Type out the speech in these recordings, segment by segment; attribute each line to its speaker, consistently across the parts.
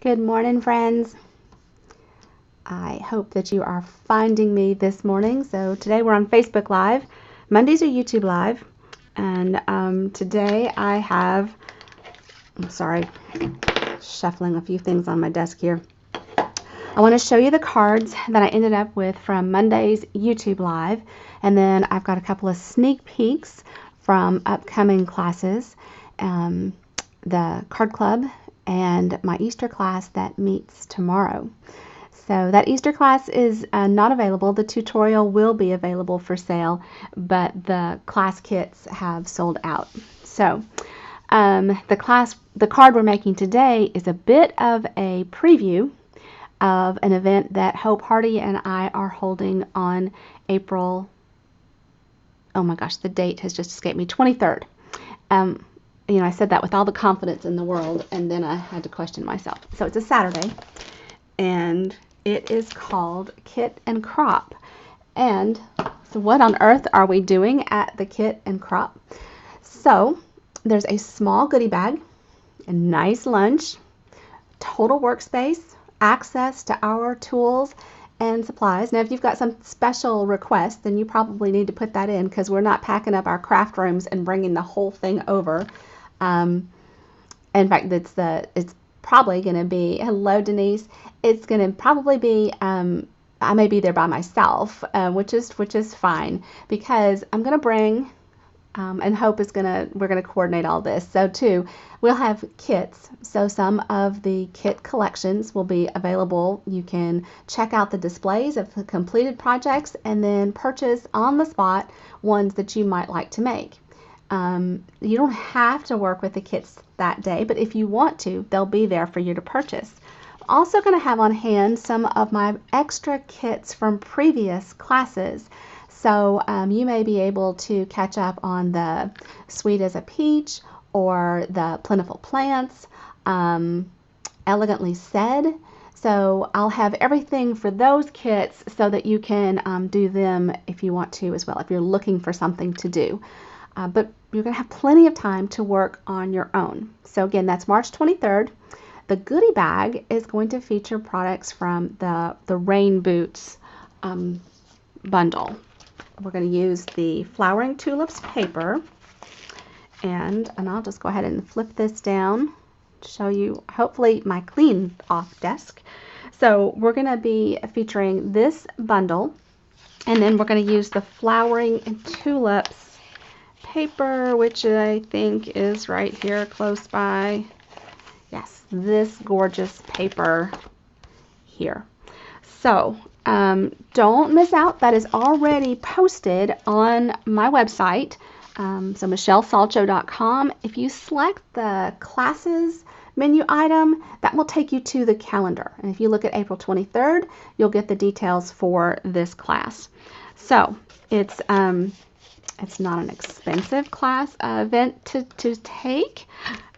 Speaker 1: Good morning, friends. I hope that you are finding me this morning. So today we're on Facebook Live. Mondays are YouTube Live. And today I have, I'm sorry, shuffling a few things on my desk here. I want to show you the cards that I ended up with from Monday's YouTube Live. And then I've got a couple of sneak peeks from upcoming classes, the card club and my Easter class that meets tomorrow. So that Easter class is not available. The tutorial will be available for sale, but the class kits have sold out. So the card we're making today is a bit of a preview of an event that Hope Hardy and I are holding on April, oh my gosh, the date has just escaped me, 23rd. I said that with all the confidence in the world, and then I had to question myself. So it's a Saturday, and it is called Kit and Crop. And so what on earth are we doing at the Kit and Crop? So there's a small goodie bag, a nice lunch, total workspace, access to our tools and supplies. Now, if you've got some special requests, then you probably need to put that in, because we're not packing up our craft rooms and bringing the whole thing over. In fact, it's probably going to be, hello Denise, it's going to probably be, I may be there by myself, which is fine, because I'm going to bring, and Hope is we're going to coordinate all this. So too, we'll have kits. So some of the kit collections will be available. You can check out the displays of the completed projects and then purchase on the spot ones that you might like to make. You don't have to work with the kits that day, but if you want to, they'll be there for you to purchase. I'm also going to have on hand some of my extra kits from previous classes. So you may be able to catch up on the Sweet as a Peach or the Plentiful Plants, Elegantly Said. So I'll have everything for those kits so that you can do them if you want to as well, if you're looking for something to do. But you're going to have plenty of time to work on your own. So again, that's March 23rd. The goodie bag is going to feature products from the Rain Boots bundle. We're going to use the Flowering Tulips paper, and I'll just go ahead and flip this down to show you, hopefully, my clean off desk. So we're going to be featuring this bundle, and then we're going to use the Flowering Tulips paper, which I think is right here close by. Yes, this gorgeous paper here. So don't miss out. That is already posted on my website, so michellesalcho.com. If you select the classes menu item, that will take you to the calendar. And if you look at April 23rd, you'll get the details for this class. So it's not an expensive class event to take,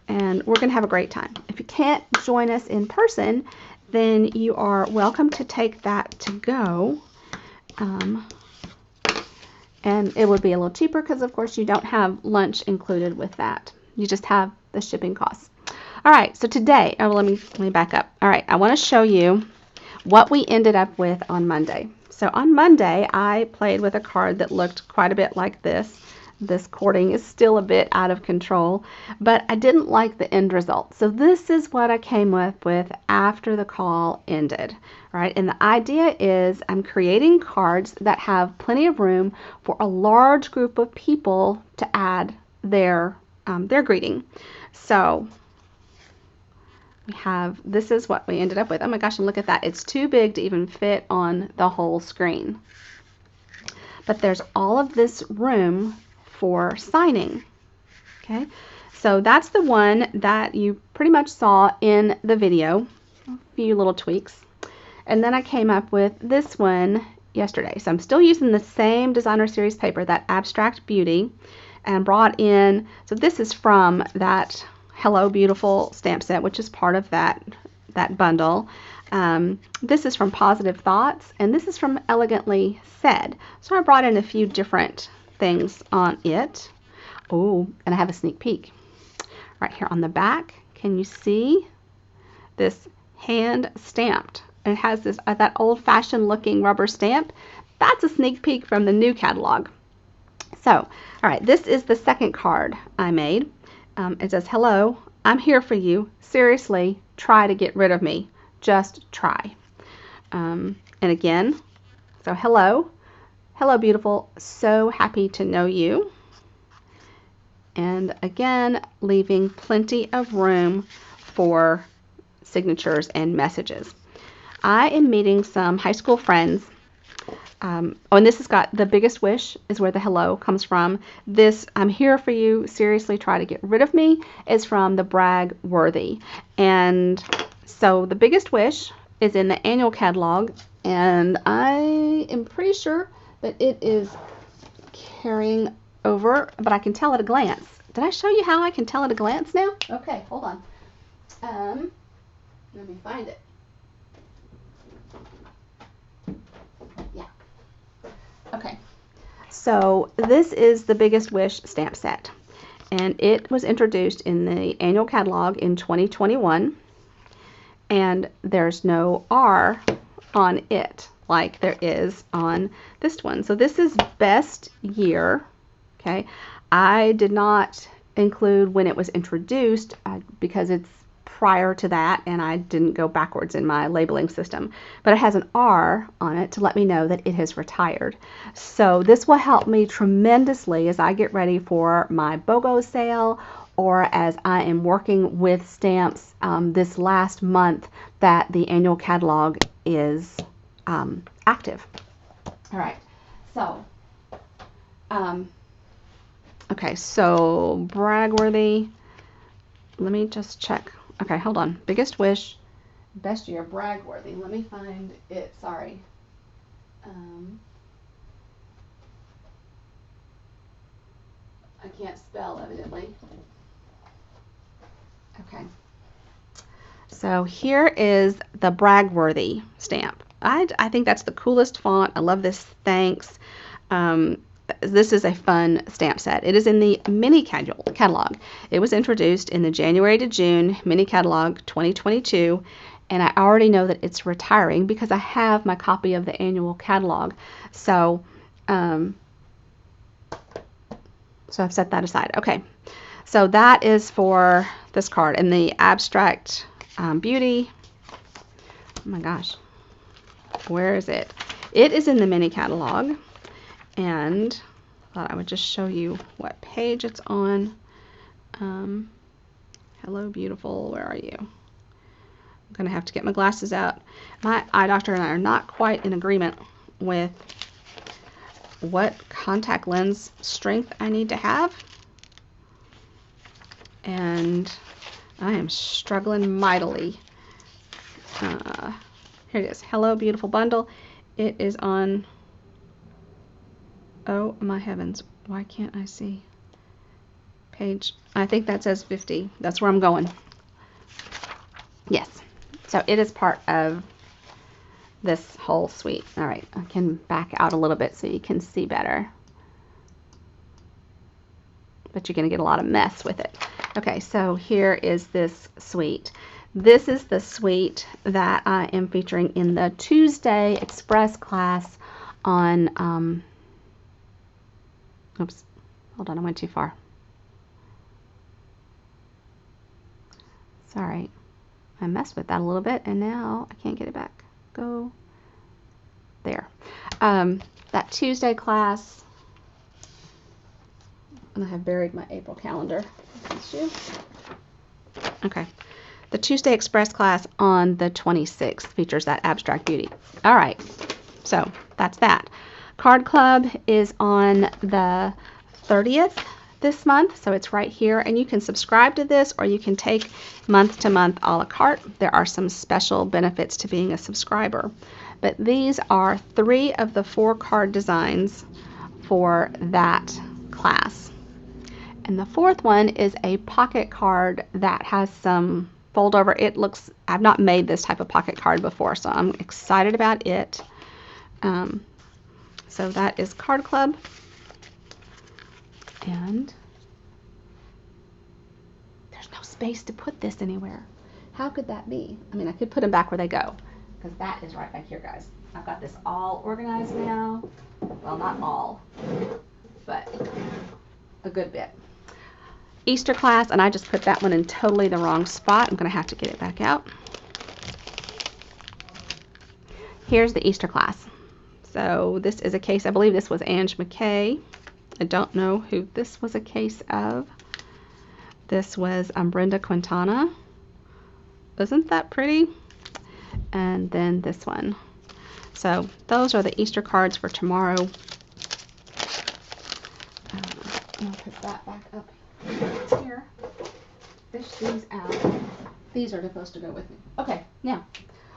Speaker 1: and we're going to have a great time. If you can't join us in person, then you are welcome to take that to go. And it would be a little cheaper because, of course, you don't have lunch included with that. You just have the shipping costs. All right, so today, let me back up. All right, I want to show you what we ended up with on Monday. So on Monday, I played with a card that looked quite a bit like this. This cording is still a bit out of control, but I didn't like the end result. So this is what I came up with after the call ended, right? And the idea is I'm creating cards that have plenty of room for a large group of people to add their greeting. So this is what we ended up with. Oh my gosh, and look at that. It's too big to even fit on the whole screen. But there's all of this room for signing. Okay, so that's the one that you pretty much saw in the video. A few little tweaks. And then I came up with this one yesterday. So I'm still using the same designer series paper, that Abstract Beauty, and brought in, so this is from that Hello Beautiful stamp set, which is part of that bundle. This is from Positive Thoughts, and this is from Elegantly Said. So I brought in a few different things on it. Oh, and I have a sneak peek right here on the back. Can you see this hand stamped. It has this that old-fashioned looking rubber stamp. That's a sneak peek from the new catalog. So, all right, this is the second card I made. It says, "Hello, I'm here for you. Seriously, try to get rid of me. Just try." And again, so hello, beautiful. So happy to know you. And again, leaving plenty of room for signatures and messages. I am meeting some high school friends. And this has got the biggest wish is where the hello comes from. This, "I'm here for you, seriously try to get rid of me," is from the Brag Worthy. And so the biggest wish is in the annual catalog, and I am pretty sure that it is carrying over, but I can tell at a glance. Did I show you how I can tell at a glance now? Okay, hold on. Let me find it. Yeah. Okay. So this is the Biggest Wish stamp set, and it was introduced in the annual catalog in 2021, and there's no R on it like there is on this one. So this is best year. Okay, I did not include when it was introduced because it's prior to that, and I didn't go backwards in my labeling system, but it has an R on it to let me know that it has retired. So this will help me tremendously as I get ready for my BOGO sale, or as I am working with stamps this last month that the annual catalog is active. All right, so okay, so Bragworthy, let me just check. Okay, hold on. Biggest Wish, best year, Bragworthy. Let me find it. Sorry. I can't spell, evidently. Okay. So here is the Bragworthy stamp. I think that's the coolest font. I love this. Thanks. This is a fun stamp set. It is in the mini catalog. It was introduced in the January to June mini catalog 2022, and I already know that it's retiring because I have my copy of the annual catalog. So, so I've set that aside. Okay, so that is for this card. And the Abstract Beauty, oh my gosh, where is it? It is in the mini catalog. And I thought I would just show you what page it's on. Hello, beautiful. Where are you? I'm going to have to get my glasses out. My eye doctor and I are not quite in agreement with what contact lens strength I need to have. And I am struggling mightily. Here it is. Hello, beautiful bundle. It is on... Oh my heavens, why can't I see? Page, I think that says 50. That's where I'm going. Yes, so it is part of this whole suite. All right, I can back out a little bit so you can see better. But you're going to get a lot of mess with it. Okay, so here is this suite. This is the suite that I am featuring in the Tuesday Express class on... Oops, hold on, I went too far. Sorry, I messed with that a little bit, and now I can't get it back. Go there. That Tuesday class, and I have buried my April calendar. Okay, the Tuesday Express class on the 26th features that Abstract Beauty. All right, so that's that. Card Club is on the 30th this month, so it's right here, and you can subscribe to this or you can take month to month a la carte. There are some special benefits to being a subscriber, but these are 3 of the 4 card designs for that class. And the 4th one is a pocket card that has some fold over. It looks, I've not made this type of pocket card before, so I'm excited about it. So that is Card Club. And there's no space to put this anywhere. How could that be? I mean, I could put them back where they go, because that is right back here, guys. I've got this all organized now. Well, not all, but a good bit. Easter class, and I just put that one in totally the wrong spot. I'm going to have to get it back out. Here's the Easter class. So this is a case, I believe this was Ange McKay. I don't know who this was a case of. This was Brenda Quintana. Isn't that pretty? And then this one. So those are the Easter cards for tomorrow. I'll put that back up here. Fish these out. These are supposed to go with me. Okay, now,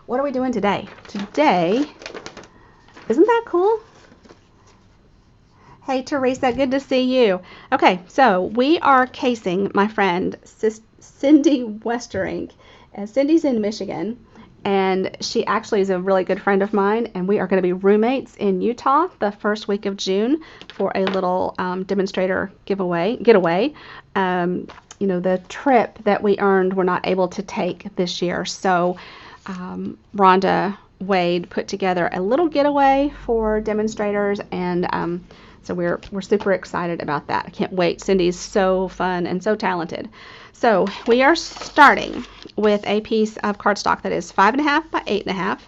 Speaker 1: what are we doing today? Today, isn't that cool? Hey, Teresa, good to see you. Okay, so we are casing my friend Cindy Westerink. Cindy's in Michigan, and she actually is a really good friend of mine, and we are going to be roommates in Utah the first week of June for a little demonstrator getaway. You know, the trip that we earned we're not able to take this year, so Rhonda Wade put together a little getaway for demonstrators, and so we're super excited about that. I can't wait. Cindy's so fun and so talented. So we are starting with a piece of cardstock that is 5.5 by 8.5.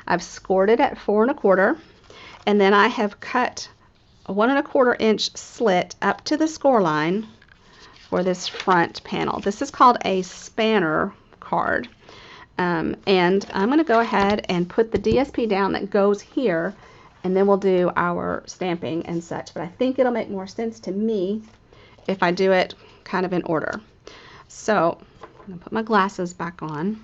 Speaker 1: I've scored it at 4 1/4, and then I have cut a 1 1/4 inch slit up to the score line for this front panel. This is called a spanner card, and I'm going to go ahead and put the DSP down that goes here, and then we'll do our stamping and such. But I think it'll make more sense to me if I do it kind of in order. So I'm going to put my glasses back on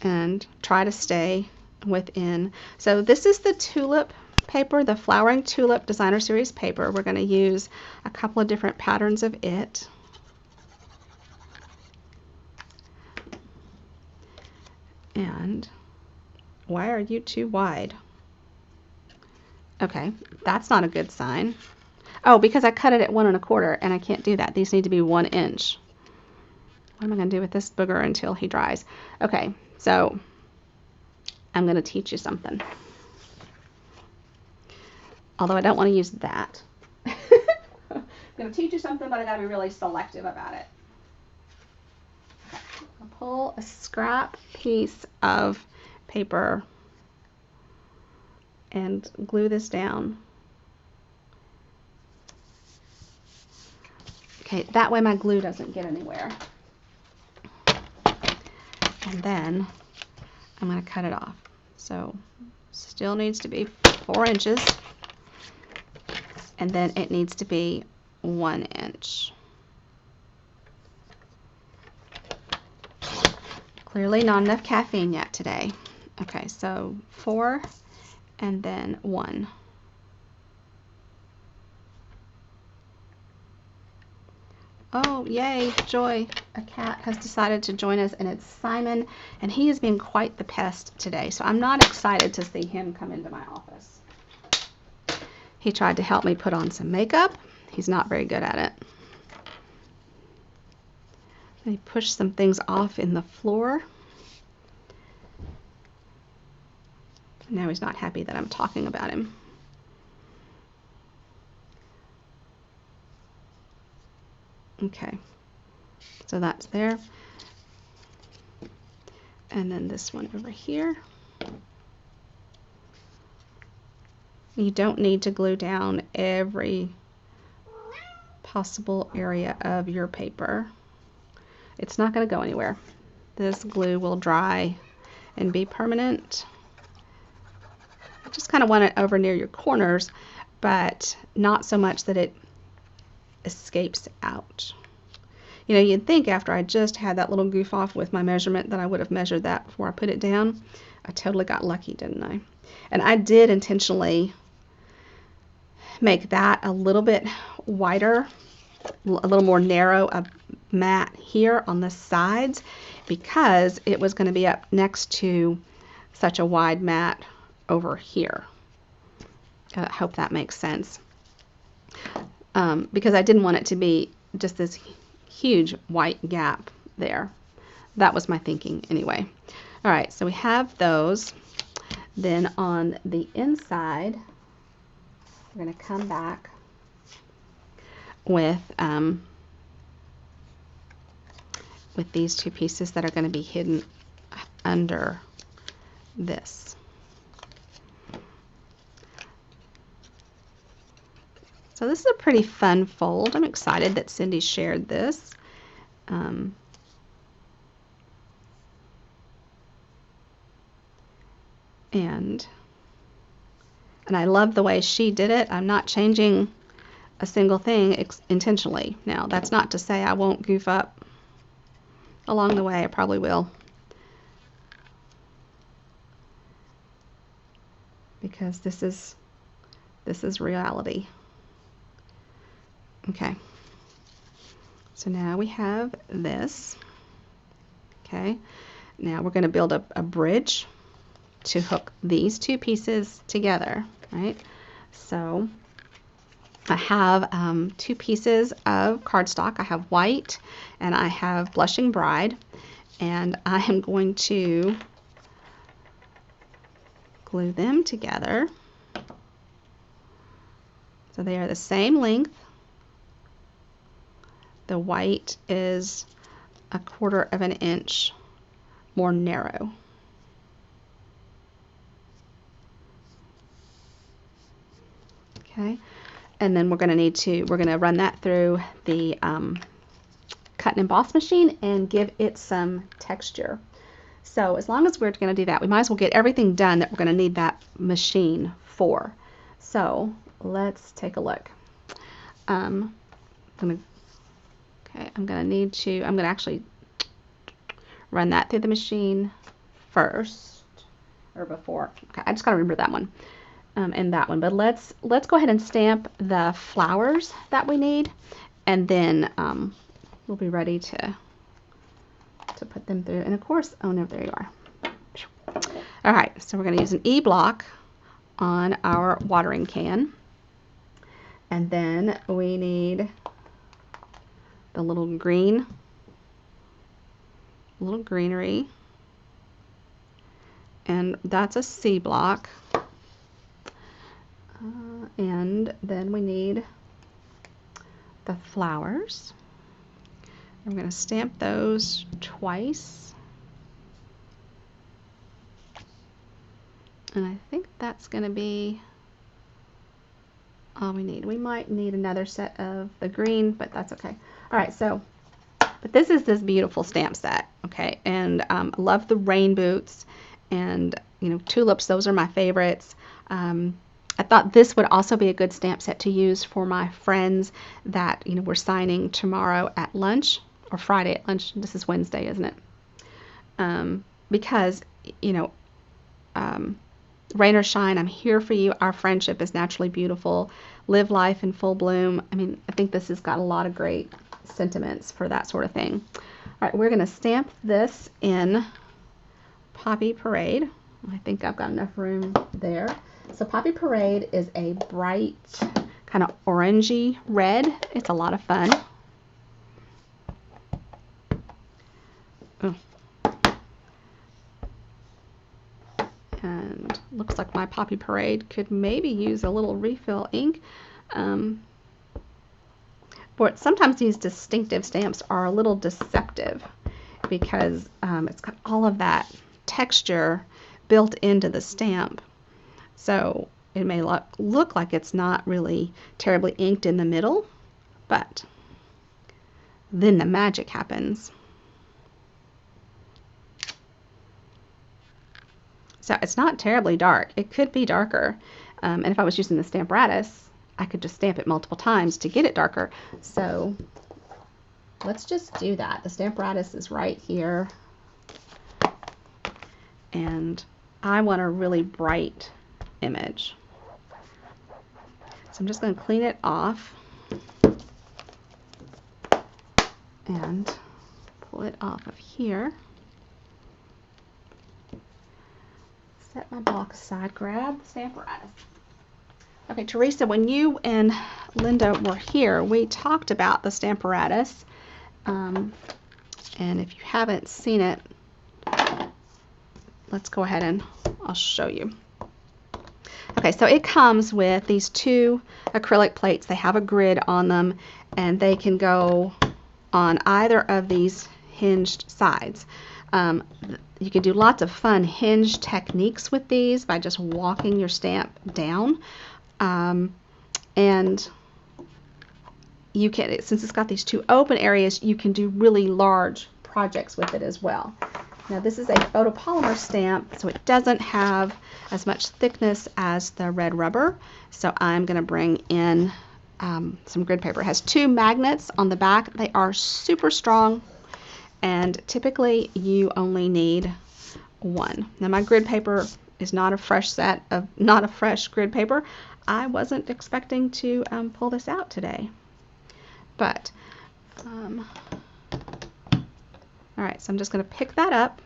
Speaker 1: and try to stay within. So this is the tulip paper, the Flowering Tulip Designer Series paper. We're going to use a couple of different patterns of it. And why are you too wide? Okay, that's not a good sign. Oh, because I cut it at 1 1/4, and I can't do that. These need to be 1 inch. What am I going to do with this booger until he dries? Okay, so I'm going to teach you something. Although I don't want to use that. I'm going to teach you something, but I got to be really selective about it. I'll pull a scrap piece of paper and glue this down. Okay, that way my glue doesn't get anywhere. And then I'm going to cut it off. So still needs to be 4 inches, and then it needs to be 1 inch. Clearly not enough caffeine yet today. Okay, so 4 and then 1. Oh, yay, joy. A cat has decided to join us, and it's Simon, and he has been quite the pest today, so I'm not excited to see him come into my office. He tried to help me put on some makeup. He's not very good at it. He pushed some things off in the floor. Now he's not happy that I'm talking about him. Okay, so that's there. And then this one over here. You don't need to glue down every possible area of your paper. It's not going to go anywhere. This glue will dry and be permanent. I just kind of want it over near your corners, but not so much that it escapes out. You know, you'd think after I just had that little goof off with my measurement that I would have measured that before I put it down. I totally got lucky, didn't I? And I did intentionally make that a little bit wider, a little more narrow, a mat here on the sides, because it was going to be up next to such a wide mat over here. I hope that makes sense. Because I didn't want it to be just this huge white gap there. That was my thinking anyway. All right, so we have those. Then on the inside, we're going to come back with these two pieces that are going to be hidden under this. So this is a pretty fun fold. I'm excited that Cindy shared this. And I love the way she did it. I'm not changing a single thing intentionally. Now, that's not to say I won't goof up along the way. I probably will. Because this is reality. Okay. So now we have this. Okay. Now we're going to build up a bridge to hook these two pieces together, right? So I have two pieces of cardstock. I have white and I have Blushing Bride, and I am going to glue them together so they are the same length. The white is 1/4 of an inch more narrow. Okay, and then we're going to run that through the cut and emboss machine and give it some texture. So as long as we're going to do that, we might as well get everything done that we're going to need that machine for. So let's take a look. I'm going to actually run that through the machine first, or before. Okay, I just got to remember that one. And that one, but let's go ahead and stamp the flowers that we need, and then we'll be ready to put them through. And of course, oh no, there you are. All right, so we're going to use an E block on our watering can, and then we need the little greenery, and that's a C block. And then we need the flowers. I'm going to stamp those twice. And I think that's going to be all we need. We might need another set of the green, but that's okay. All right, so, but this is this beautiful stamp set, okay? And I love the rain boots, and, you know, tulips, those are my favorites. I thought this would also be a good stamp set to use for my friends that, you know, we're signing tomorrow at lunch, or Friday at lunch. This is Wednesday, isn't it? Because, you know, rain or shine, I'm here for you. Our friendship is naturally beautiful. Live life in full bloom. I mean, I think this has got a lot of great sentiments for that sort of thing. All right, we're going to stamp this in Poppy Parade. I think I've got enough room there. So Poppy Parade is a bright, kind of orangey red. It's a lot of fun. Oh. And looks like my Poppy Parade could maybe use a little refill ink. But sometimes these distinctive stamps are a little deceptive because it's got all of that texture built into the stamp. So it may look like it's not really terribly inked in the middle, but then the magic happens. So it's not terribly dark. It could be darker. And if I was using the Stamparatus, I could just stamp it multiple times to get it darker. So let's just do that. The Stamparatus is right here. And I want a really bright image. So I'm just going to clean it off and pull it off of here. Set my block aside, grab the Stamparatus. Okay, Teresa, when you and Linda were here, we talked about the Stamparatus. And if you haven't seen it, let's go ahead and I'll show you. Okay, so it comes with these two acrylic plates. They have a grid on them, and they can go on either of these hinged sides. You can do lots of fun hinge techniques with these by just walking your stamp down. And you can, since it's got these two open areas, you can do really large projects with it as well. Now this is a photopolymer stamp, so it doesn't have as much thickness as the red rubber. So I'm going to bring in some grid paper. It has two magnets on the back. They are super strong, and typically you only need one. Now my grid paper is not a fresh grid paper. I wasn't expecting to pull this out today, but all right, so I'm just going to pick that up,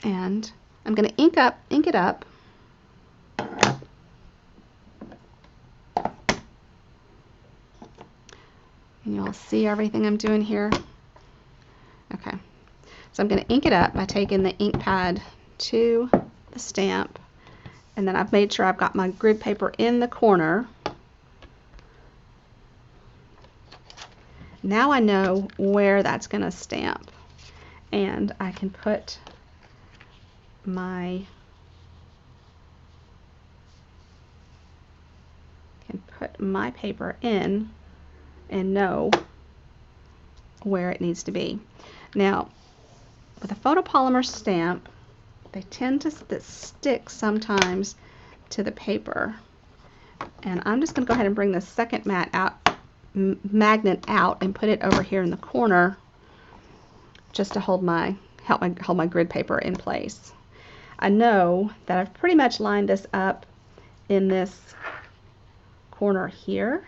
Speaker 1: and I'm going to ink it up. And you'll see everything I'm doing here. Okay, so I'm going to ink it up by taking the ink pad to the stamp, and then I've made sure I've got my grid paper in the corner. Now I know where that's going to stamp, and I can put my paper in and know where it needs to be. Now with a photopolymer stamp, they tend to stick sometimes to the paper, and I'm just going to go ahead and bring the second magnet out and put it over here in the corner just to help my grid paper in place. I know that I've pretty much lined this up in this corner here,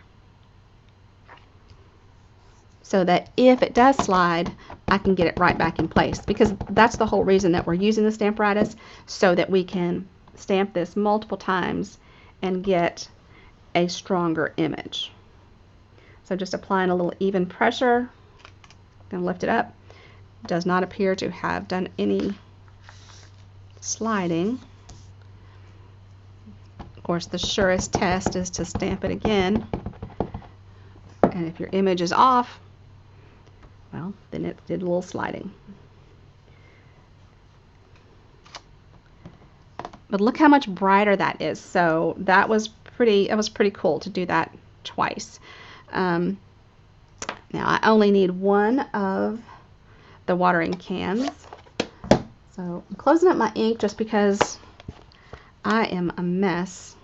Speaker 1: so that if it does slide, I can get it right back in place, because that's the whole reason that we're using the Stamparatus, so that we can stamp this multiple times and get a stronger image. So just applying a little even pressure, going to lift it up. Does not appear to have done any sliding. Of course, the surest test is to stamp it again. And if your image is off, well, then it did a little sliding. But look how much brighter that is. So that was pretty cool to do that twice. Now I only need one of the watering cans. So I'm closing up my ink just because I am a mess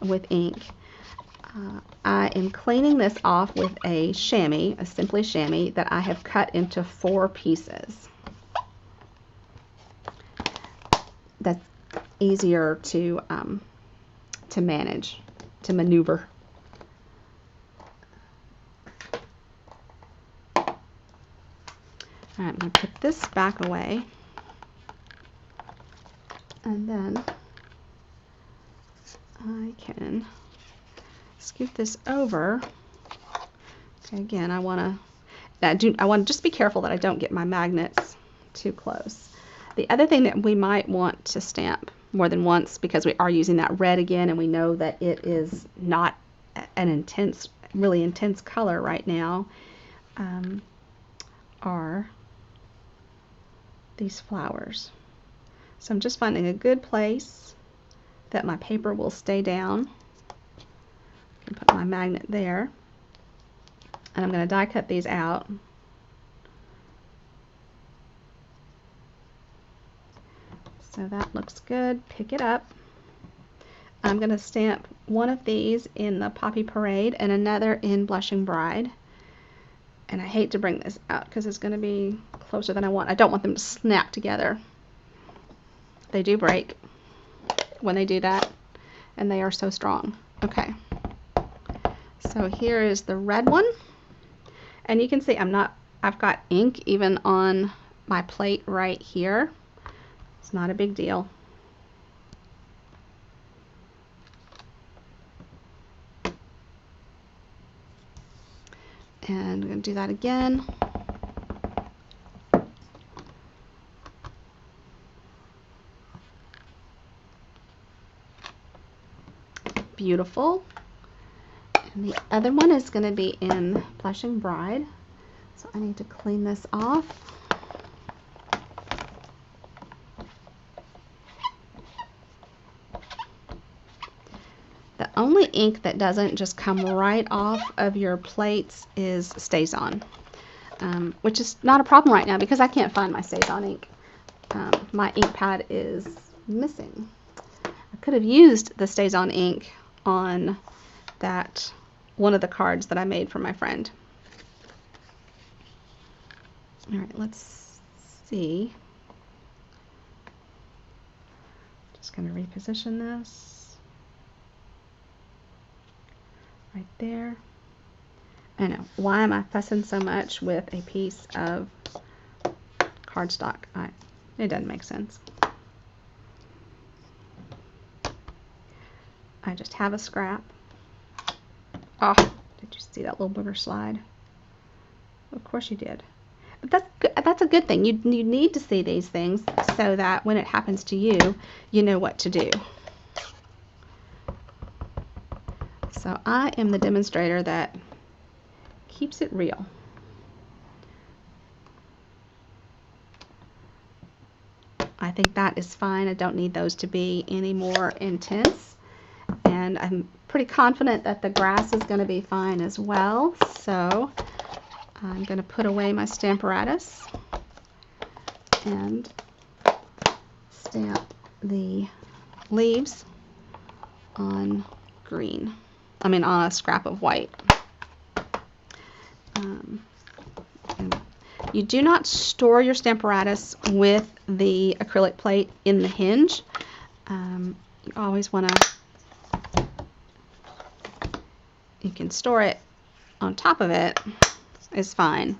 Speaker 1: with ink. I am cleaning this off with a chamois, a Simply chamois that I have cut into 4 pieces. That's easier to manage, to maneuver. All right, I'm going to put this back away, and then I can scoot this over. Okay, again, I want to just be careful that I don't get my magnets too close. The other thing that we might want to stamp more than once, because we are using that red again, and we know that it is not an really intense color right now, are these flowers. So I'm just finding a good place that my paper will stay down. I put my magnet there, and I'm going to die cut these out. So that looks good. Pick it up. I'm going to stamp one of these in the Poppy Parade and another in Blushing Bride. And I hate to bring this out because it's going to be closer than I want. I don't want them to snap together. They do break when they do that, and they are so strong. Okay, so here is the red one, and you can see I've got ink even on my plate right here. It's not a big deal. And I'm going to do that again. Beautiful. And the other one is going to be in Blushing Bride. So I need to clean this off. The only ink that doesn't just come right off of your plates is StazOn, which is not a problem right now because I can't find my StazOn ink. My ink pad is missing. I could have used the StazOn ink on that one of the cards that I made for my friend. All right, let's see. Just going to reposition this right there. I know, why am I fussing so much with a piece of cardstock? It doesn't make sense. I just have a scrap. Oh, did you see that little booger slide? Of course you did. But that's a good thing. You need to see these things so that when it happens to you, you know what to do. So I am the demonstrator that keeps it real. I think that is fine. I don't need those to be any more intense. And I'm pretty confident that the grass is going to be fine as well. So I'm going to put away my Stamparatus and stamp the leaves on green. I mean on a scrap of white. You do not store your Stamparatus with the acrylic plate in the hinge. You always want to, you can store it on top of it, is fine.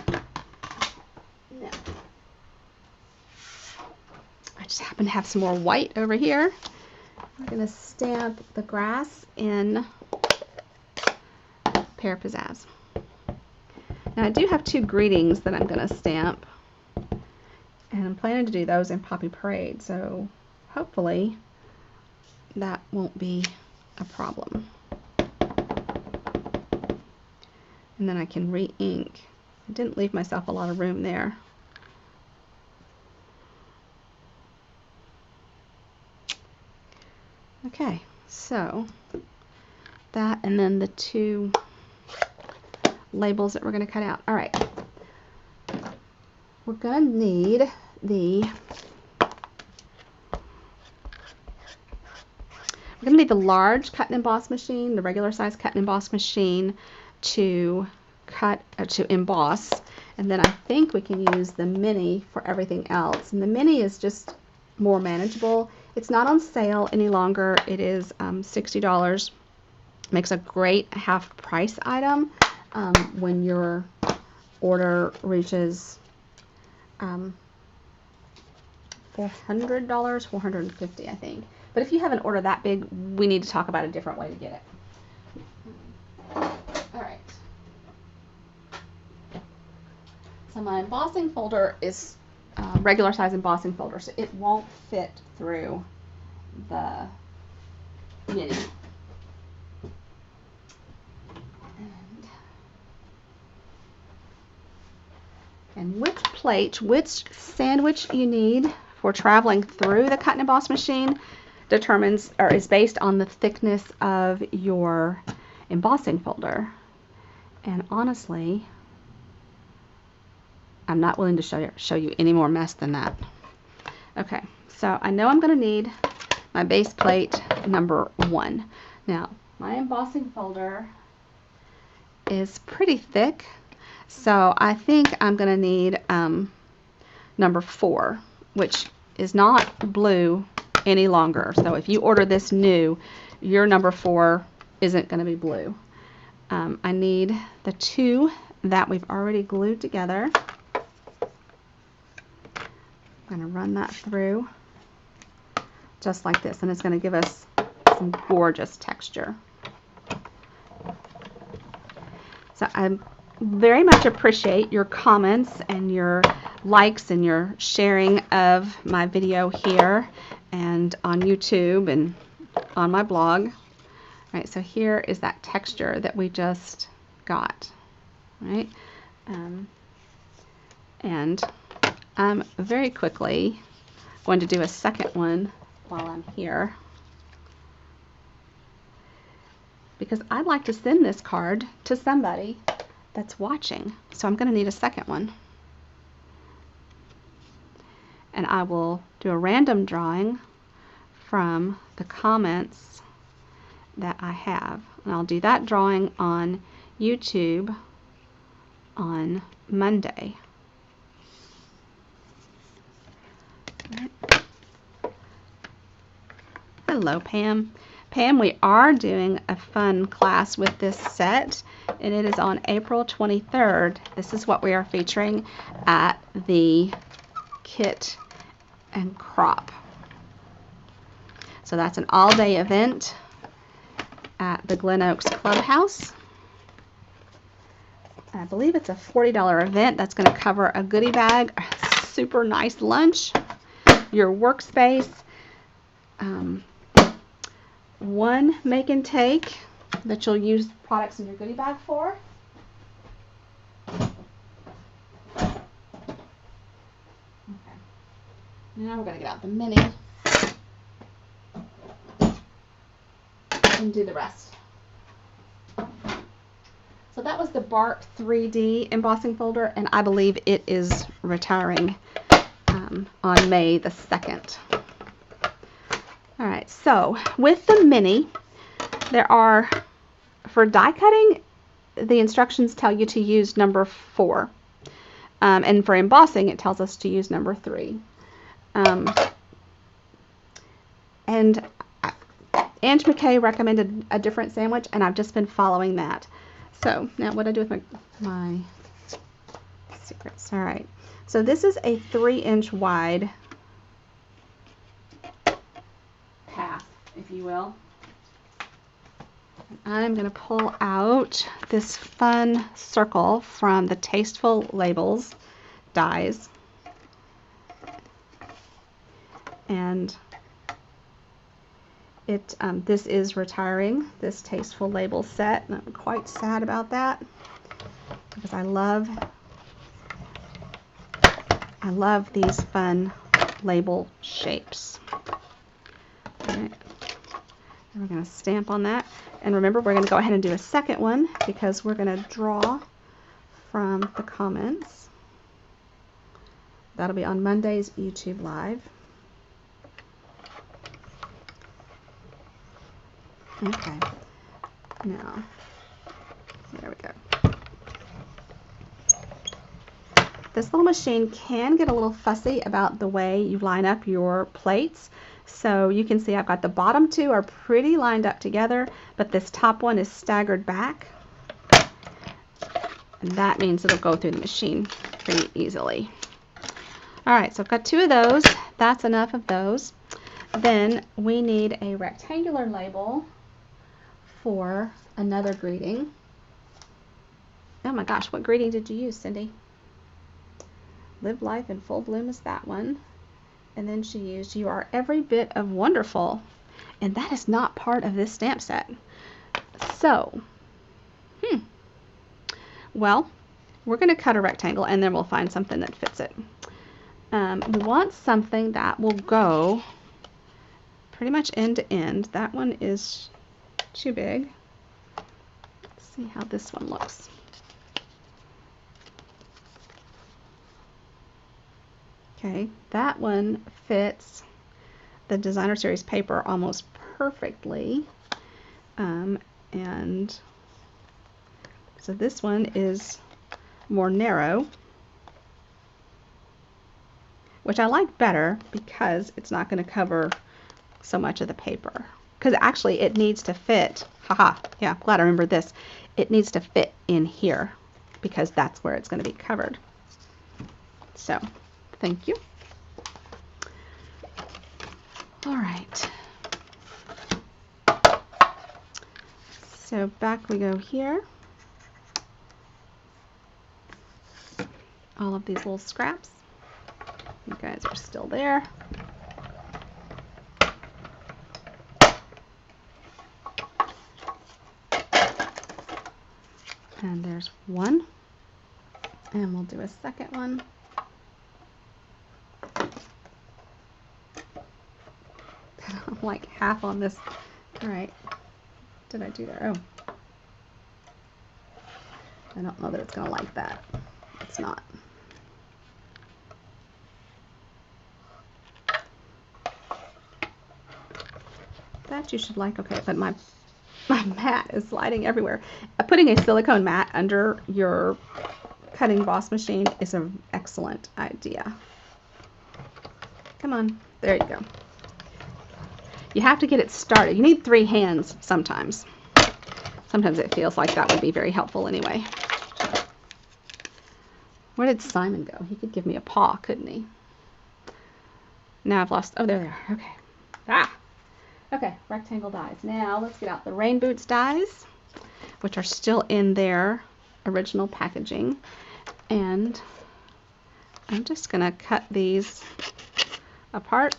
Speaker 1: Now, I just happen to have some more white over here. I'm going to stamp the grass in Pear Pizzazz. Now I do have two greetings that I'm going to stamp, and I'm planning to do those in Poppy Parade, so hopefully that won't be a problem. And then I can re-ink. I didn't leave myself a lot of room there. Okay, so that, and then the two labels that we're going to cut out. All right, we're going to need the large cut and emboss machine, the regular size cut and emboss machine to to emboss, and then I think we can use the mini for everything else. And the mini is just more manageable. It's not on sale any longer. It is $60. Makes a great half price item when your order reaches $400, $450, I think. But if you have an order that big, we need to talk about a different way to get it. All right. So my embossing folder is regular size embossing folder, so it won't fit through the mini. And which plate, which sandwich you need for traveling through the cut and emboss machine determines, or is based on the thickness of your embossing folder. And honestly, I'm not willing to show you any more mess than that. Okay, so I know I'm going to need my base plate number 1. Now, my embossing folder is pretty thick, so I think I'm going to need number 4, which is not blue any longer. So if you order this new, your number 4 isn't going to be blue. I need the 2 that we've already glued together. I'm going to run that through just like this, and it's going to give us some gorgeous texture. So I very much appreciate your comments and your likes and your sharing of my video here and on YouTube and on my blog. All right, so here is that texture that we just got, right? And I'm very quickly going to do a second one while I'm here, because I'd like to send this card to somebody that's watching. So I'm going to need a second one. And I will do a random drawing from the comments that I have. And I'll do that drawing on YouTube on Monday. Right. Hello, Pam. Pam, we are doing a fun class with this set, and it is on April 23rd. This is what we are featuring at the Kit and Crop. So that's an all-day event at the Glen Oaks Clubhouse. I believe it's a $40 event that's going to cover a goodie bag, a super nice lunch, your workspace, one make and take that you'll use products in your goodie bag for. Okay. Now we're going to get out the mini and do the rest. So that was the Bark 3D embossing folder, and I believe it is retiring on May the 2nd. All right, so with the mini, there are, for die cutting, the instructions tell you to use number 4. And for embossing, it tells us to use number 3. And Ange McKay recommended a different sandwich, and I've just been following that. So now what do I do with my secrets? All right, so this is a 3-inch wide path, if you will. I'm going to pull out this fun circle from the Tasteful Labels dies, and this is retiring, this Tasteful Labels set, and I'm quite sad about that because I love these fun label shapes. All right. And we're going to stamp on that, and remember, we're going to go ahead and do a second one because we're going to draw from the comments. That'll be on Monday's YouTube Live. Okay, now, there we go. This little machine can get a little fussy about the way you line up your plates. So you can see I've got the bottom 2 are pretty lined up together, but this top one is staggered back. And that means it'll go through the machine pretty easily. All right, so I've got 2 of those. That's enough of those. Then we need a rectangular label for another greeting. Oh my gosh, what greeting did you use, Cindy? Live Life in Full Bloom is that one. And then she used You Are Every Bit of Wonderful. And that is not part of this stamp set. So, well, we're going to cut a rectangle and then we'll find something that fits it. We want something that will go pretty much end to end. That one is too big. Let's see how this one looks. Okay, that one fits the Designer Series paper almost perfectly. And so this one is more narrow, which I like better because it's not going to cover so much of the paper. Because actually it needs to fit, yeah, glad I remembered this. It needs to fit in here because that's where it's going to be covered. So, thank you. All right. So back we go here. all of these little scraps. You guys are still there. And there's one. And we'll do a second one. I'm like half on this. All right. Did I do that? Oh. I don't know that it's going to like that. It's not. That you should like. Okay, but my mat is sliding everywhere. Putting a silicone mat under your cutting boss machine is an excellent idea. Come on. There you go. You have to get it started. You need 3 hands sometimes. Sometimes it feels like that would be very helpful anyway. Where did Simon go? He could give me a paw, couldn't he? Now I've lost. Oh, there they are. Okay. Ah! Okay, rectangle dies. Now let's get out the Rain Boots dies, which are still in their original packaging. And I'm just going to cut these apart.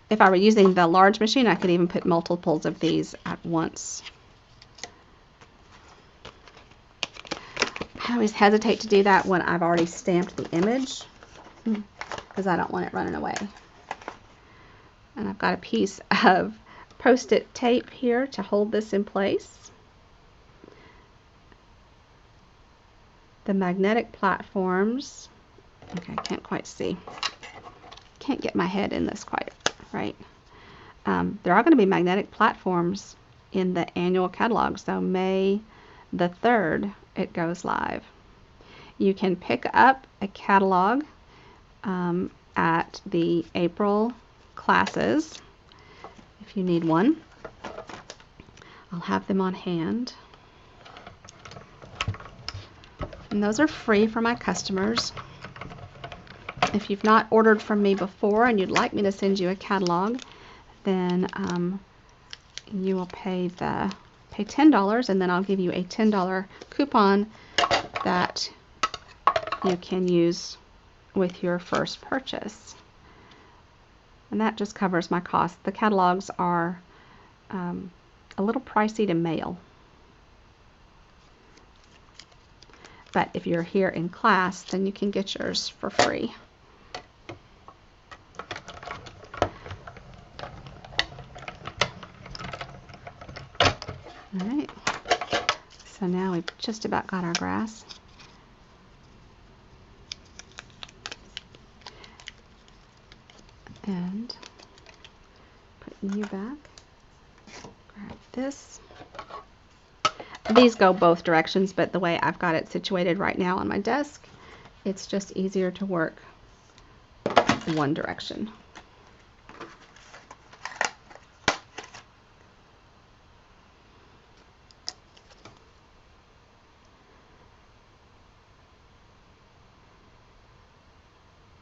Speaker 1: If I were using the large machine, I could even put multiples of these at once. I always hesitate to do that when I've already stamped the image because I don't want it running away. And I've got a piece of Post-it tape here to hold this in place. The magnetic platforms. Okay, I can't quite see. Can't get my head in this quite right. There are going to be magnetic platforms in the annual catalog, so May the 3rd it goes live. You can pick up a catalog at the April classes if you need one. I'll have them on hand. And those are free for my customers. If you've not ordered from me before and you'd like me to send you a catalog, then you will pay $10, and then I'll give you a $10 coupon that you can use with your first purchase. And that just covers my cost. The catalogs are a little pricey to mail. But if you're here in class, then you can get yours for free. All right, so now we've just about got our grass. And putting you back, grab this. These go both directions, but the way I've got it situated right now on my desk, it's just easier to work one direction.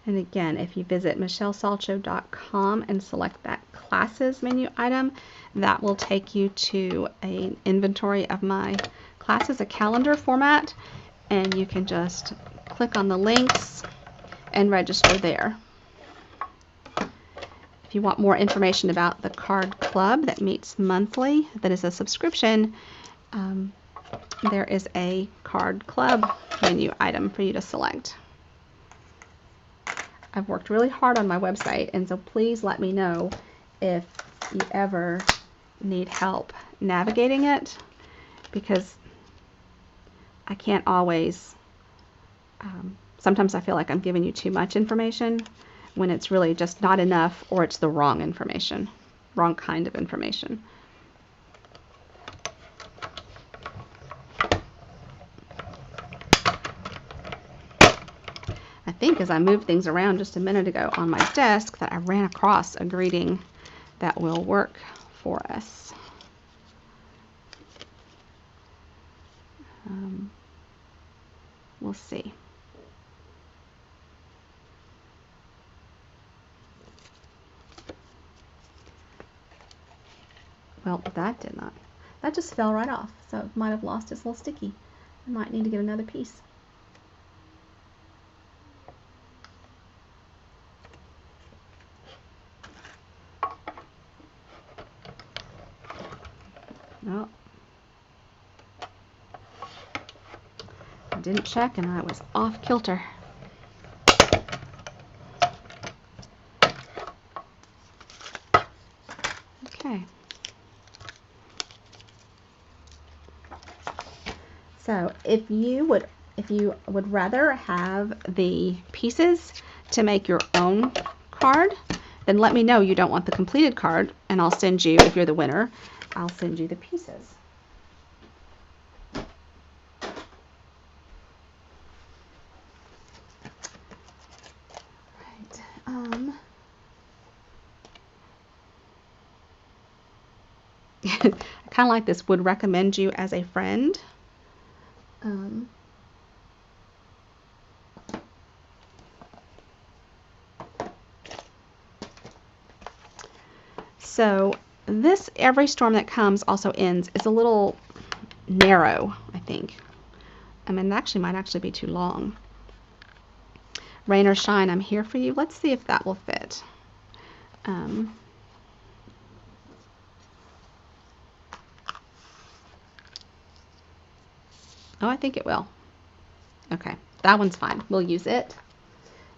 Speaker 1: And again, if you visit michellesalcho.com and select that classes menu item, that will take you to an inventory of my classes, a calendar format, and you can just click on the links and register there. If you want more information about the Card Club that meets monthly, that is a subscription, there is a Card Club menu item for you to select. I've worked really hard on my website, and so please let me know if you ever need help navigating it, because I can't always, sometimes I feel like I'm giving you too much information when it's really just not enough, or it's the wrong information, wrong kind of information. I think as I moved things around just a minute ago on my desk that I ran across a greeting that will work for us. We'll see. Well, that did not. that just fell right off. So it might have lost its little sticky. I might need to get another piece. No. I didn't check and I was off kilter. Okay. So if you would rather have the pieces to make your own card, then let me know you don't want the completed card, and I'll send you, if you're the winner, I'll send you the pieces. Right. I kind of like this, would recommend you as a friend. So this Every Storm That Comes Also Ends is a little narrow, I think. I mean, it actually might actually be too long. Rain or Shine, I'm Here For You. Let's see if that will fit. Oh, I think it will. Okay, that one's fine. We'll use it.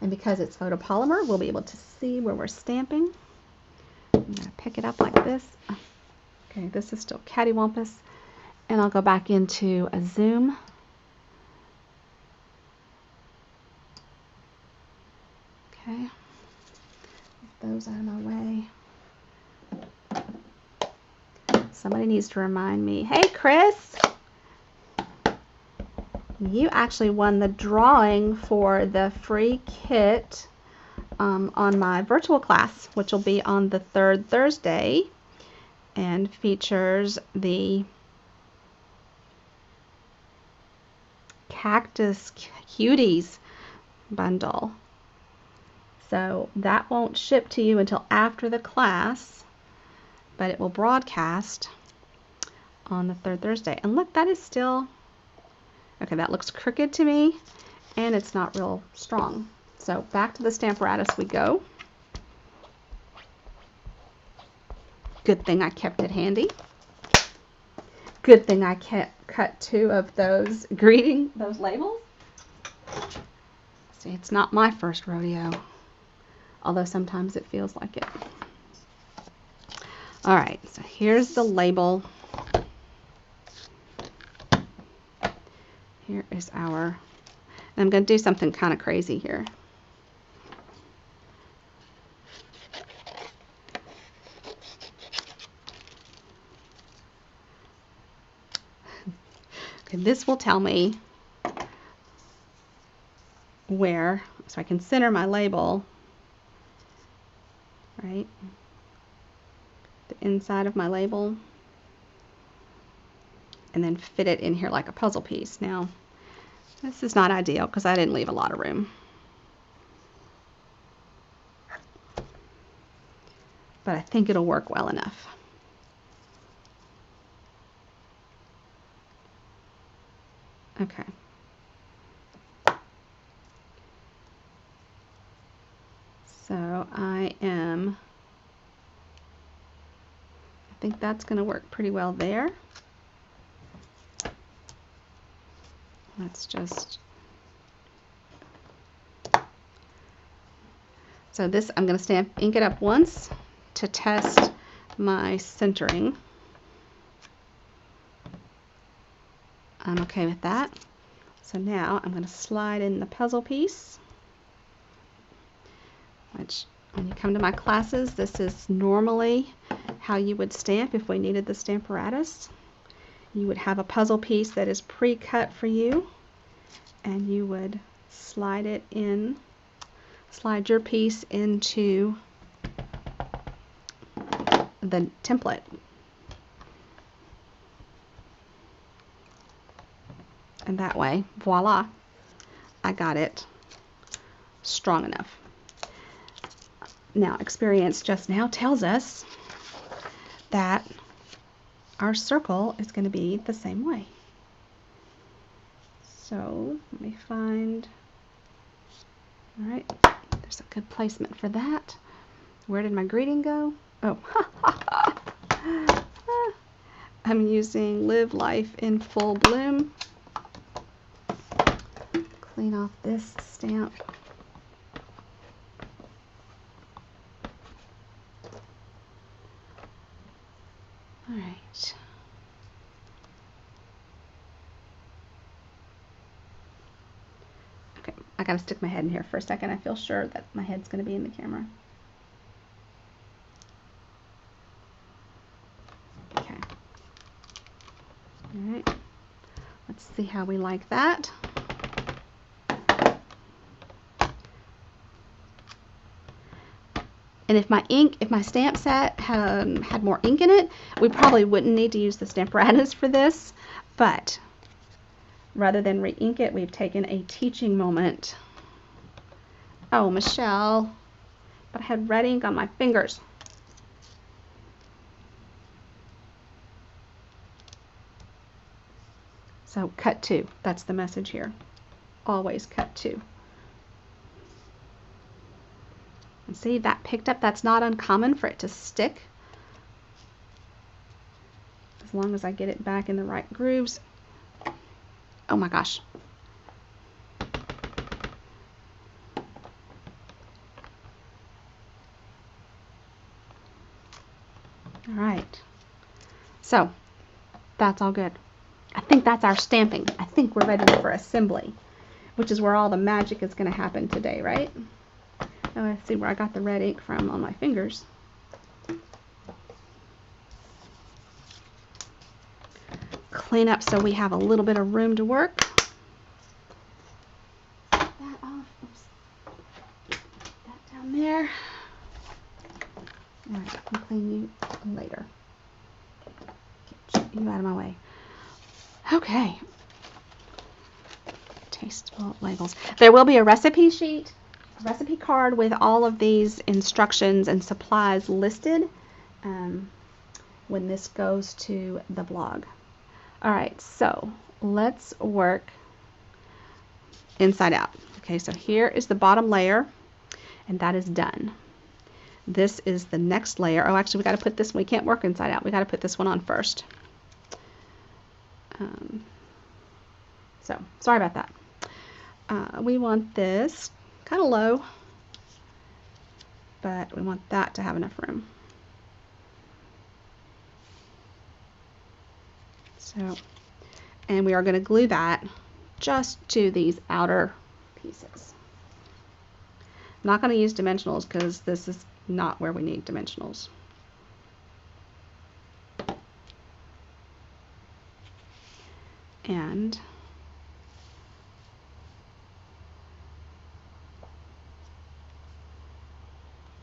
Speaker 1: And because it's photopolymer, we'll be able to see where we're stamping. I'm going to pick it up like this. Okay, this is still cattywampus. And I'll go back into a zoom. Okay, get those out of my way. Somebody needs to remind me. Hey, Chris! You actually won the drawing for the free kit on my virtual class, which will be on the 3rd Thursday, and features the Cactus Cuties bundle. So that won't ship to you until after the class, but it will broadcast on the 3rd Thursday. And look, that is still, okay, that looks crooked to me, and it's not real strong. So back to the Stamparatus we go. Good thing I kept it handy. Good thing I cut 2 of those those labels. See, it's not my first rodeo, although sometimes it feels like it. All right, so here's the label. Here is our, I'm going to do something kind of crazy here. Okay, this will tell me where, so I can center my label, right? The inside of my label, and then fit it in here like a puzzle piece. Now, this is not ideal because I didn't leave a lot of room. But I think it'll work well enough. Okay. So I think that's going to work pretty well there. Let's just, so this, I'm going to ink it up once to test my centering. I'm okay with that. So now I'm going to slide in the puzzle piece, which when you come to my classes, this is normally how you would stamp if we needed the Stamparatus. You would have a puzzle piece that is pre-cut for you, and you would slide it in, slide your piece into the template. And that way, voila, I got it strong enough. Now, experience just now tells us that our circle is going to be the same way. So let me find, all right, there's a good placement for that. Where did my greeting go? Oh, I'm using Live Life in Full Bloom. Clean off this stamp. All right. Okay, I gotta stick my head in here for a second. I feel sure that my head's gonna be in the camera. Okay. All right. Let's see how we like that. And if my stamp set had more ink in it, we probably wouldn't need to use the Stamparatus for this, but rather than re-ink it, we've taken a teaching moment. Oh, Michelle, but I had red ink on my fingers. So cut 2, that's the message here. Always cut 2. And see, that picked up. That's not uncommon for it to stick. As long as I get it back in the right grooves. Oh my gosh. All right. So that's all good. I think that's our stamping. I think we're ready for assembly, which is where all the magic is going to happen today, right? Oh, I see where I got the red ink from on my fingers. Clean up so we have a little bit of room to work. That off. Oops. That down there. All right, I'll clean you later. Get you out of my way. Okay. Tasteful labels. There will be a recipe sheet, a recipe card with all of these instructions and supplies listed when this goes to the blog. All right, so let's work inside out. Okay, so here is the bottom layer, and that is done. This is the next layer. Oh, actually, we got to put this one. We can't work inside out. We got to put this one on first. So sorry about that. We want this kind of low, but we want that to have enough room. So, and we are going to glue that just to these outer pieces. I'm not going to use dimensionals because this is not where we need dimensionals. And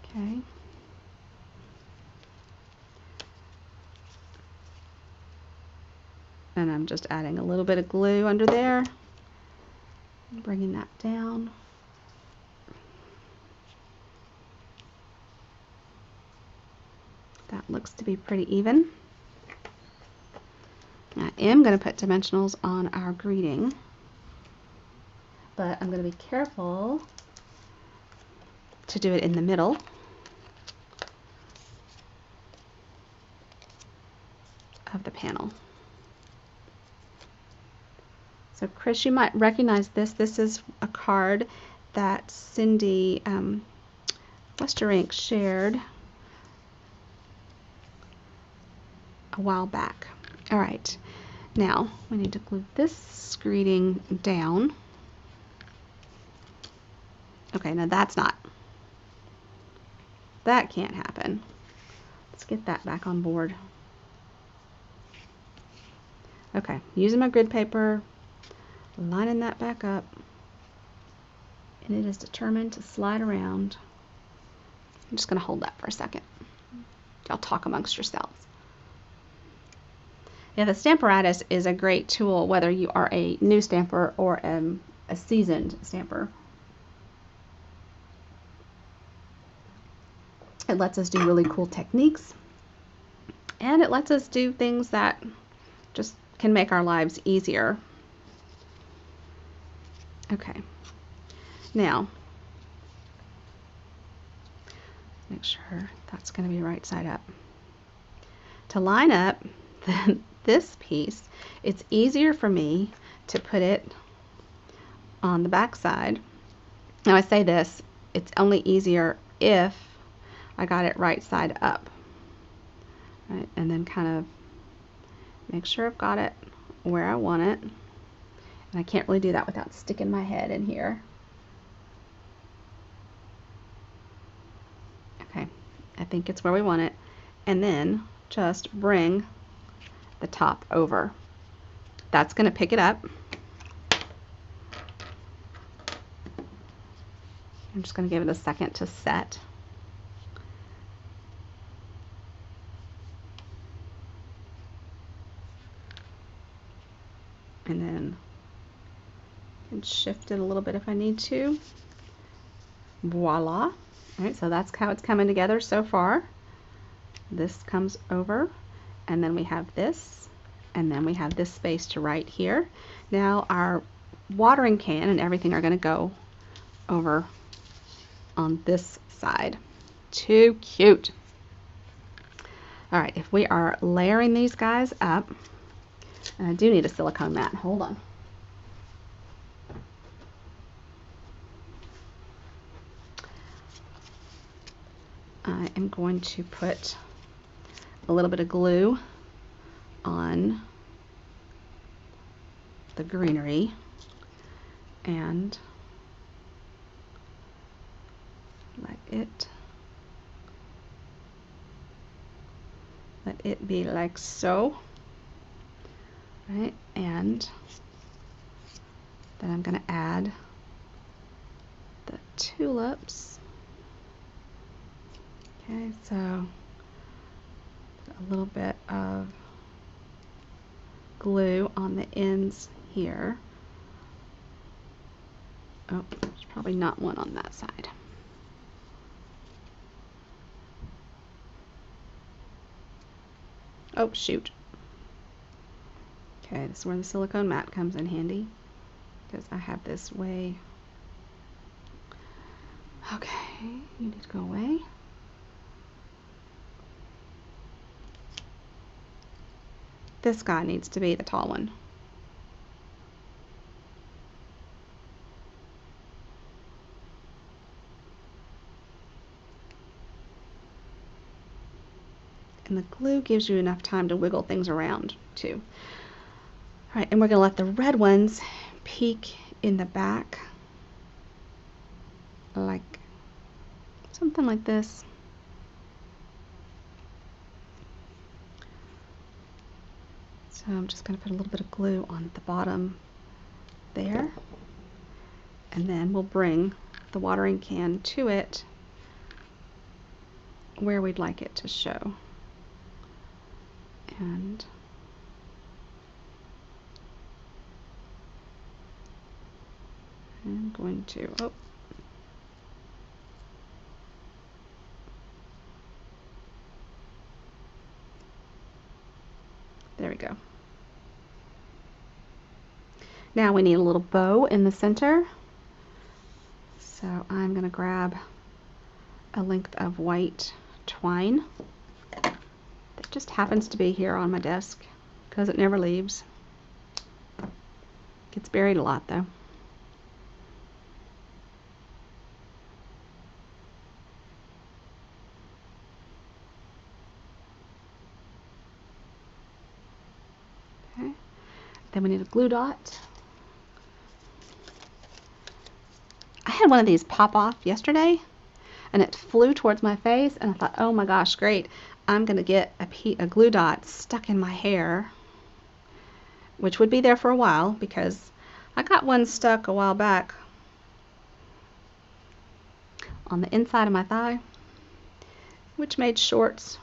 Speaker 1: okay. And I'm just adding a little bit of glue under there, bringing that down. That looks to be pretty even. I am going to put dimensionals on our greeting, but I'm going to be careful to do it in the middle. Of the panel. So Chris, you might recognize this. This is a card that Cindy Wester Ink shared a while back. All right, now we need to glue this greeting down. Okay, now that can't happen. Let's get that back on board. Okay, using my grid paper, lining that back up, and it is determined to slide around. I'm just going to hold that for a second. Y'all talk amongst yourselves. Yeah, the Stamparatus is a great tool whether you are a new stamper or a seasoned stamper. It lets us do really cool techniques. And it lets us do things that just can make our lives easier. Okay, now make sure that's going to be right side up. To line up this piece, it's easier for me to put it on the back side. Now I say this, it's only easier if I got it right side up. Right, and then kind of make sure I've got it where I want it. And I can't really do that without sticking my head in here. Okay, I think it's where we want it. And then just bring the top over. That's going to pick it up. I'm just going to give it a second to set. And then I can shift it a little bit if I need to. Voila. All right, so that's how it's coming together so far. This comes over, and then we have this, and then we have this space to right here. Now our watering can and everything are going to go over on this side. Too cute. All right, if we are layering these guys up, and I do need a silicone mat. Hold on. I am going to put a little bit of glue on the greenery and let it be like so. Right, and then I'm going to add the tulips. Okay, so a little bit of glue on the ends here. Oh, there's probably not one on that side. Oh, shoot. Okay, this is where the silicone mat comes in handy, because I have this way. Okay, you need to go away. This guy needs to be the tall one. And the glue gives you enough time to wiggle things around too. All right, and we're going to let the red ones peek in the back, like something like this. So I'm just going to put a little bit of glue on the bottom there, and then we'll bring the watering can to it where we'd like it to show. And I'm going to, oh, there we go. Now we need a little bow in the center. So I'm going to grab a length of white twine that just happens to be here on my desk because it never leaves. Gets buried a lot though. Okay. Then we need a glue dot. I had one of these pop off yesterday and it flew towards my face and I thought, oh my gosh, great. I'm going to get a glue dot stuck in my hair, which would be there for a while because I got one stuck a while back on the inside of my thigh, which made shorts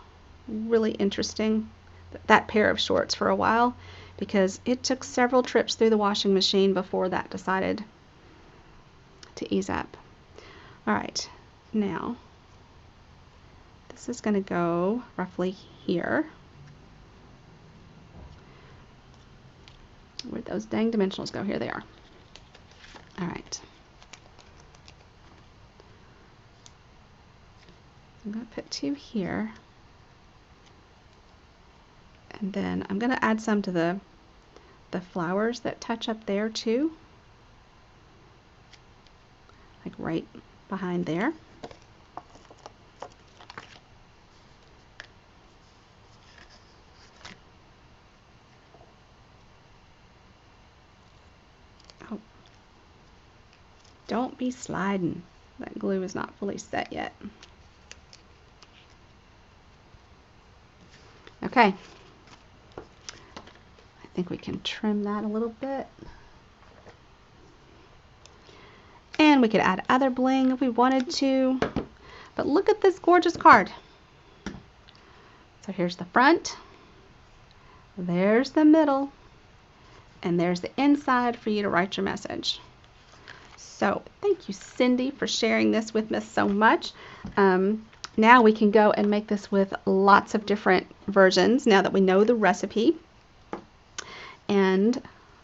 Speaker 1: really interesting, that pair of shorts for a while, because it took several trips through the washing machine before that decided to ease up. All right, now this is going to go roughly here. Where'd those dang dimensionals go? Here they are. All right. I'm going to put 2 here. And then I'm going to add some to the flowers that touch up there too. Like right behind there. Oh. Don't be sliding. That glue is not fully set yet. Okay. I think we can trim that a little bit. And we could add other bling if we wanted to. But look at this gorgeous card. So here's the front. There's the middle. And there's the inside for you to write your message. So thank you, Cindy, for sharing this with us so much. Now we can go and make this with lots of different versions now that we know the recipe. And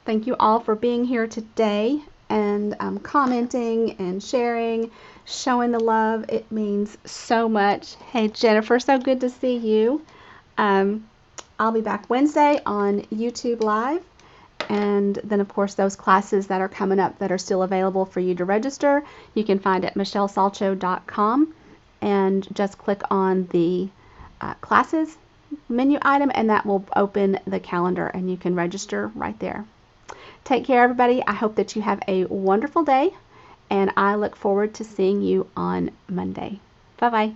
Speaker 1: thank you all for being here today and commenting and sharing, showing the love. It means so much. Hey, Jennifer, so good to see you. I'll be back Wednesday on YouTube Live. And then, of course, those classes that are coming up that are still available for you to register, you can find at michellesalcho.com and just click on the classes menu item, and that will open the calendar and you can register right there. Take care, everybody. I hope that you have a wonderful day, and I look forward to seeing you on Monday. Bye-bye.